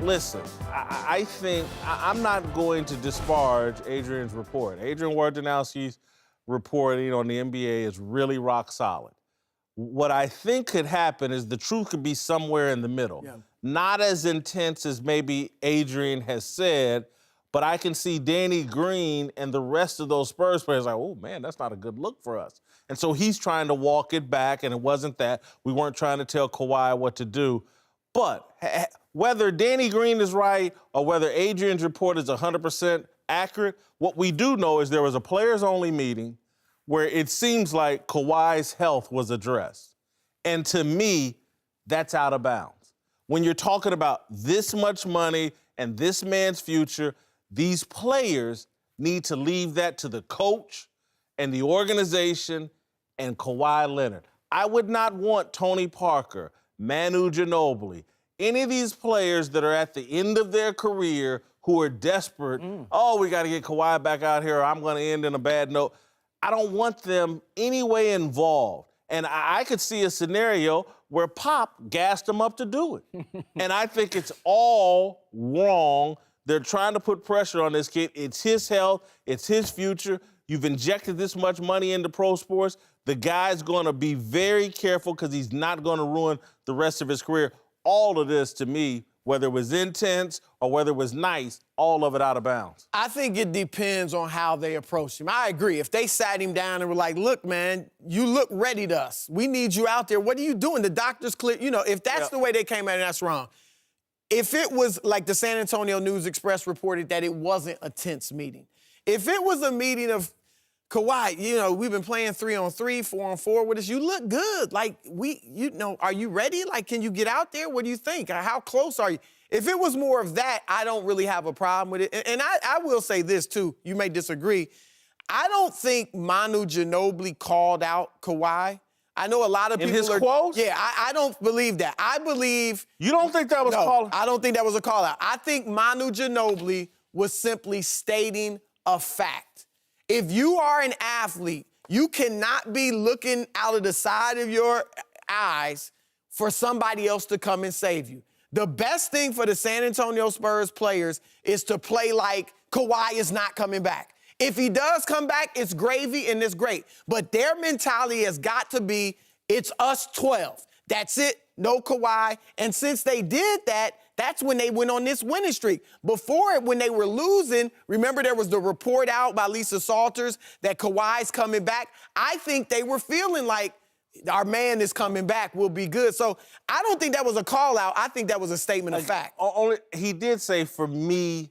Listen, I think I'm not going to disparage Adrian's report. Adrian Wojnarowski's reporting on the NBA is really rock solid. What I think could happen is the truth could be somewhere in the middle. Yeah. Not as intense as maybe Adrian has said, but I can see Danny Green and the rest of those Spurs players like, oh, man, that's not a good look for us. And so he's trying to walk it back, and it wasn't that. We weren't trying to tell Kawhi what to do. But whether Danny Green is right or whether Adrian's report is 100% accurate, what we do know is there was a players-only meeting where it seems like Kawhi's health was addressed. And to me, that's out of bounds. When you're talking about this much money and this man's future, these players need to leave that to the coach and the organization and Kawhi Leonard. I would not want Tony Parker, Manu Ginobili, any of these players that are at the end of their career who are desperate, oh, we got to get Kawhi back out here or I'm going to end in a bad note. I don't want them any way involved. And I could see a scenario where Pop gassed them up to do it. And I think it's all wrong. They're trying to put pressure on this kid. It's his health. It's his future. You've injected this much money into pro sports. The guy's going to be very careful because he's not going to ruin the rest of his career. All of this, to me, whether it was intense or whether it was nice, all of it out of bounds. I think it depends on how they approach him. I agree. If they sat him down and were like, look, man, you look ready to us. We need you out there. What are you doing? The doctor's clear. You know, if that's the way they came at it, that's wrong. If it was like the San Antonio News Express reported that it wasn't a tense meeting. If it was a meeting of Kawhi, you know, we've been playing 3-on-3, 4-on-4 with us. You look good. Like, are you ready? Like, can you get out there? What do you think? How close are you? If it was more of that, I don't really have a problem with it. And I will say this, too. You may disagree. I don't think Manu Ginobili called out Kawhi. I know a lot of people in his quotes? Yeah, I don't believe that. I believe... You don't think that was called? I don't think that was a call-out. I think Manu Ginobili was simply stating a fact. If you are an athlete, you cannot be looking out of the side of your eyes for somebody else to come and save you. The best thing for the San Antonio Spurs players is to play like Kawhi is not coming back. If he does come back, it's gravy and it's great. But their mentality has got to be, it's us 12. That's it, no Kawhi. And since they did that, that's when they went on this winning streak. Before it, when they were losing, remember there was the report out by Lisa Salters that Kawhi's coming back. I think they were feeling like our man is coming back, we'll be good. So I don't think that was a call-out. I think that was a statement of fact. He did say, for me,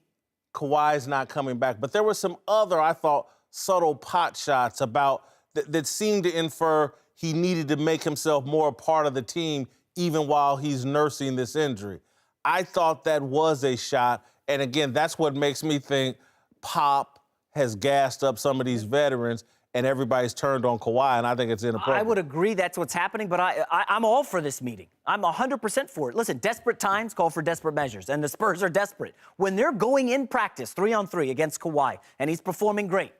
Kawhi's not coming back. But there were some other, I thought, subtle pot shots about that seemed to infer he needed to make himself more a part of the team even while he's nursing this injury. I thought that was a shot. And again, that's what makes me think Pop has gassed up some of these veterans and everybody's turned on Kawhi, and I think it's inappropriate. I would agree that's what's happening, but I'm all for this meeting. I'm 100% for it. Listen, desperate times call for desperate measures, and the Spurs are desperate. When they're going in practice 3-on-3 against Kawhi, and he's performing great,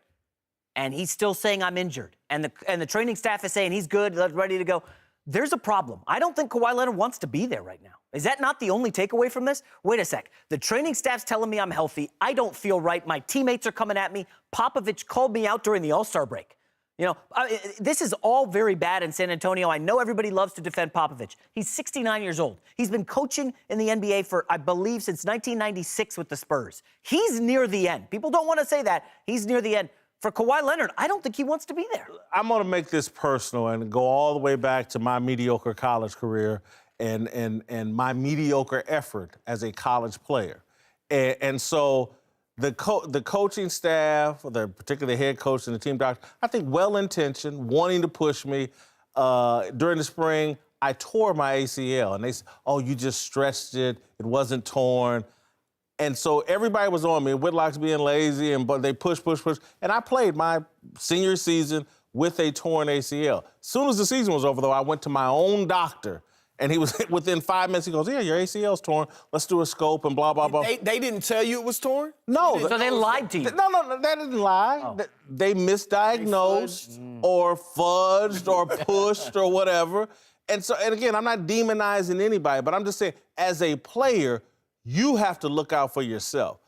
and he's still saying I'm injured, and the training staff is saying he's good, ready to go, there's a problem. I don't think Kawhi Leonard wants to be there right now. Is that not the only takeaway from this? Wait a sec. The training staff's telling me I'm healthy. I don't feel right. My teammates are coming at me. Popovich called me out during the All-Star break. You know, this is all very bad in San Antonio. I know everybody loves to defend Popovich. He's 69 years old. He's been coaching in the NBA for, I believe, since 1996 with the Spurs. He's near the end. People don't want to say that. He's near the end. For Kawhi Leonard, I don't think he wants to be there. I'm going to make this personal and go all the way back to my mediocre college career and my mediocre effort as a college player. And so the coaching staff, particularly the head coach and the team doctor, I think well-intentioned, wanting to push me. During the spring, I tore my ACL, and they said, oh, you just stretched it. It wasn't torn. And so everybody was on me. Whitlock's being lazy, but they push. And I played my senior season with a torn ACL. As soon as the season was over, though, I went to my own doctor, and he was within 5 minutes. He goes, yeah, your ACL's torn. Let's do a scope and blah, blah, blah. They didn't tell you it was torn? No. So they lied to you? No, they didn't lie. Oh. They misdiagnosed or fudged or pushed or whatever. And again, I'm not demonizing anybody, but I'm just saying, as a player, you have to look out for yourself.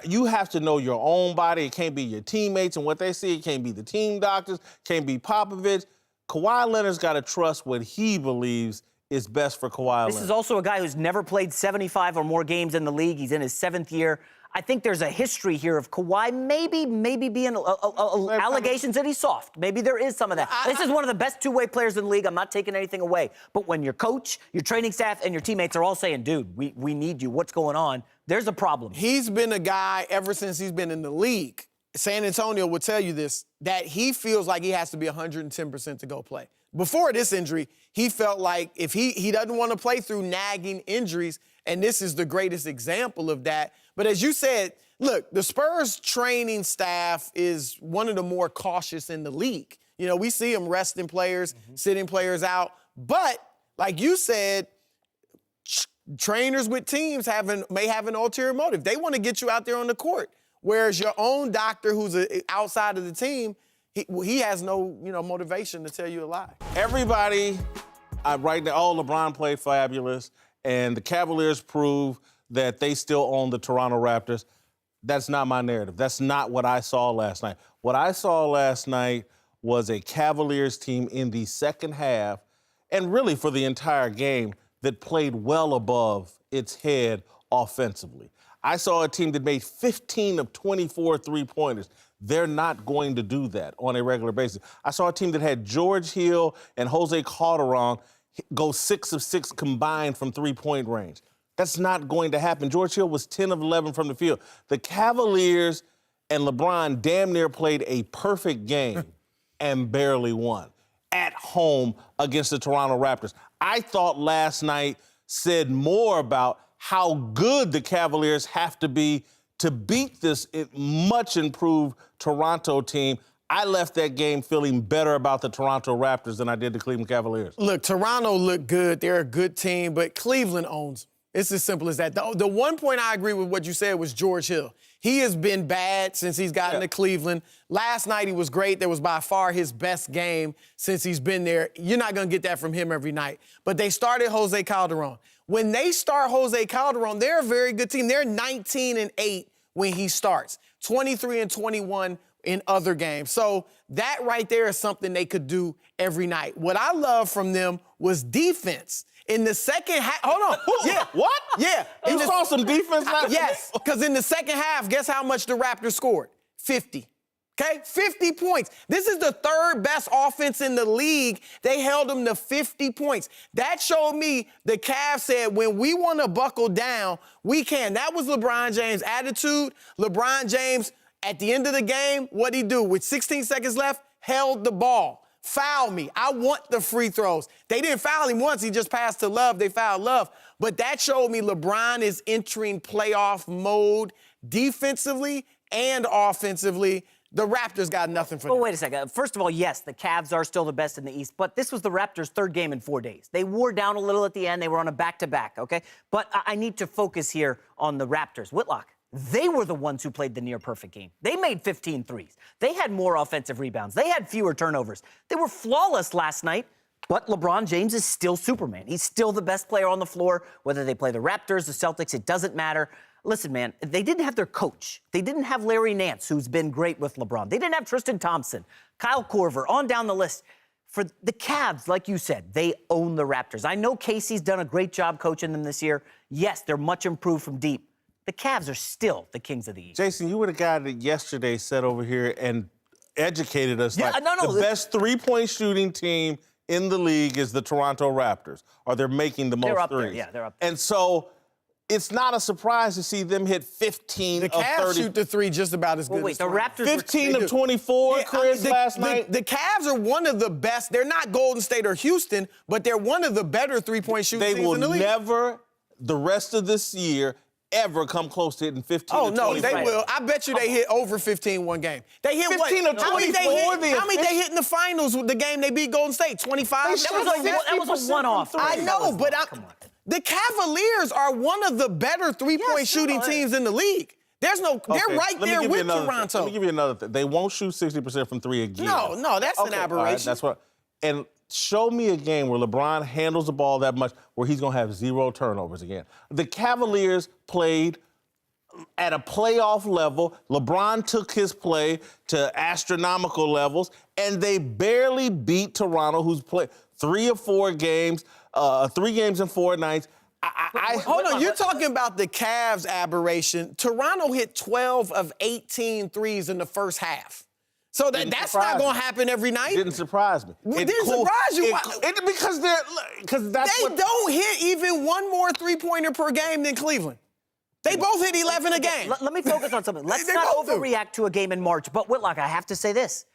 You have to know your own body. It can't be your teammates and what they see. It can't be the team doctors. Can't be Popovich. Kawhi Leonard's got to trust what he believes is best for Kawhi Leonard. This is also a guy who's never played 75 or more games in the league. He's in his 7th year. I think there's a history here of Kawhi maybe being allegations that he's soft. Maybe there is some of that. This is one of the best two-way players in the league. I'm not taking anything away. But when your coach, your training staff, and your teammates are all saying, dude, we need you, what's going on? There's a problem. He's been a guy ever since he's been in the league. San Antonio will tell you this, that he feels like he has to be 110% to go play. Before this injury, he felt like if he doesn't want to play through nagging injuries, and this is the greatest example of that. But as you said, look, the Spurs training staff is one of the more cautious in the league. You know, we see them resting players, sitting players out. But like you said, trainers with teams may have an ulterior motive. They want to get you out there on the court. Whereas your own doctor who's outside of the team, he has no, motivation to tell you a lie. Everybody right now, LeBron played fabulous, and the Cavaliers prove that they still own the Toronto Raptors. That's not my narrative. That's not what I saw last night. What I saw last night was a Cavaliers team in the second half, and really for the entire game, that played well above its head offensively. I saw a team that made 15 of 24 three-pointers. They're not going to do that on a regular basis. I saw a team that had George Hill and Jose Calderon go 6 of 6 combined from three-point range. That's not going to happen. George Hill was 10 of 11 from the field. The Cavaliers and LeBron damn near played a perfect game and barely won at home against the Toronto Raptors. I thought last night said more about how good the Cavaliers have to be to beat this much improved Toronto team. I left that game feeling better about the Toronto Raptors than I did the Cleveland Cavaliers. Look, Toronto looked good. They're a good team, but Cleveland owns them. It's as simple as that. The one point I agree with what you said was George Hill. He has been bad since he's gotten to Cleveland. Last night he was great. That was by far his best game since he's been there. You're not going to get that from him every night. But they started Jose Calderon. When they start Jose Calderon, they're a very good team. They're 19-8 when he starts, 23-21 in other games. So that right there is something they could do every night. What I love from them was defense. In the second half, hold on. Yeah. What? Yeah. You saw some defense last night? Yes, because in the second half, guess how much the Raptors scored? 50. Okay? 50 points. This is the third best offense in the league. They held them to 50 points. That showed me the Cavs said, when we want to buckle down, we can. That was LeBron James' attitude. LeBron James, at the end of the game, what'd he do? With 16 seconds left, held the ball. Foul me. I want the free throws. They didn't foul him once. He just passed to Love. They fouled Love. But that showed me LeBron is entering playoff mode defensively and offensively. The Raptors got nothing for them. Well, wait a second. First of all, yes, the Cavs are still the best in the East, but this was the Raptors' third game in 4 days. They wore down a little at the end. They were on a back-to-back, okay? But I need to focus here on the Raptors. Whitlock, they were the ones who played the near-perfect game. They made 15 threes. They had more offensive rebounds. They had fewer turnovers. They were flawless last night, but LeBron James is still Superman. He's still the best player on the floor. Whether they play the Raptors, the Celtics, it doesn't matter. Listen, man, they didn't have their coach. They didn't have Larry Nance, who's been great with LeBron. They didn't have Tristan Thompson, Kyle Korver, on down the list. For the Cavs, like you said, they own the Raptors. I know Casey's done a great job coaching them this year. Yes, they're much improved from deep. The Cavs are still the kings of the East. Jason, you were the guy that yesterday sat over here and educated us. Yeah, the best three-point shooting team in the league is the Toronto Raptors, or they're making the most They're up threes. there, yeah, they're up there. And so it's not a surprise to see them hit 15 The of Cavs 30. shoot the three just about as good as the Raptors 15 of 24, Chris, last night. The Cavs are one of the best. They're not Golden State or Houston, but they're one of the better three-point shooting They teams will in the league. never, the rest of this year, ever come close to hitting 15 Oh, of no, 24. they will. I bet you they hit over 15 one game. They hit 15 what? of How many 24, they hit in the finals with the game they beat Golden State? 25? That was a one-off. I know, but the Cavaliers are one of the better three-point shooting teams in the league. There's no, they're right there with Toronto. Let me give you another thing. They won't shoot 60% from three again. No, that's an aberration. That's what. And Show me a game where LeBron handles the ball that much where he's going to have 0 turnovers again. The Cavaliers played at a playoff level. LeBron took his play to astronomical levels, and they barely beat Toronto, who's played 3 or 4 games, 3 games in 4 nights. Hold on, you're talking about the Cavs aberration. Toronto hit 12 of 18 threes in the first half. So that's not going to happen every night. Didn't surprise me. It didn't surprise you? Because they don't hit even one more three-pointer per game than Cleveland. They both hit 11 a game. Let me focus on something. Let's not overreact to a game in March. But Whitlock, I have to say this.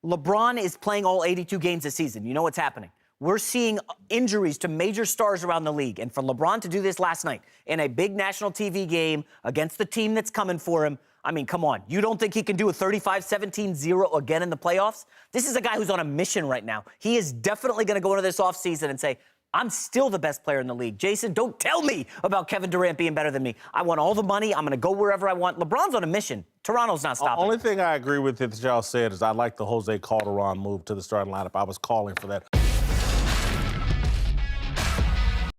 LeBron is playing all 82 games this season. You know what's happening. We're seeing injuries to major stars around the league. And for LeBron to do this last night in a big national TV game against the team that's coming for him, I mean, come on. You don't think he can do a 35-17-0 again in the playoffs? This is a guy who's on a mission right now. He is definitely going to go into this offseason and say, I'm still the best player in the league. Jason, don't tell me about Kevin Durant being better than me. I want all the money. I'm going to go wherever I want. LeBron's on a mission. Toronto's not stopping. The only thing I agree with that y'all said is I like the Jose Calderon move to the starting lineup. I was calling for that.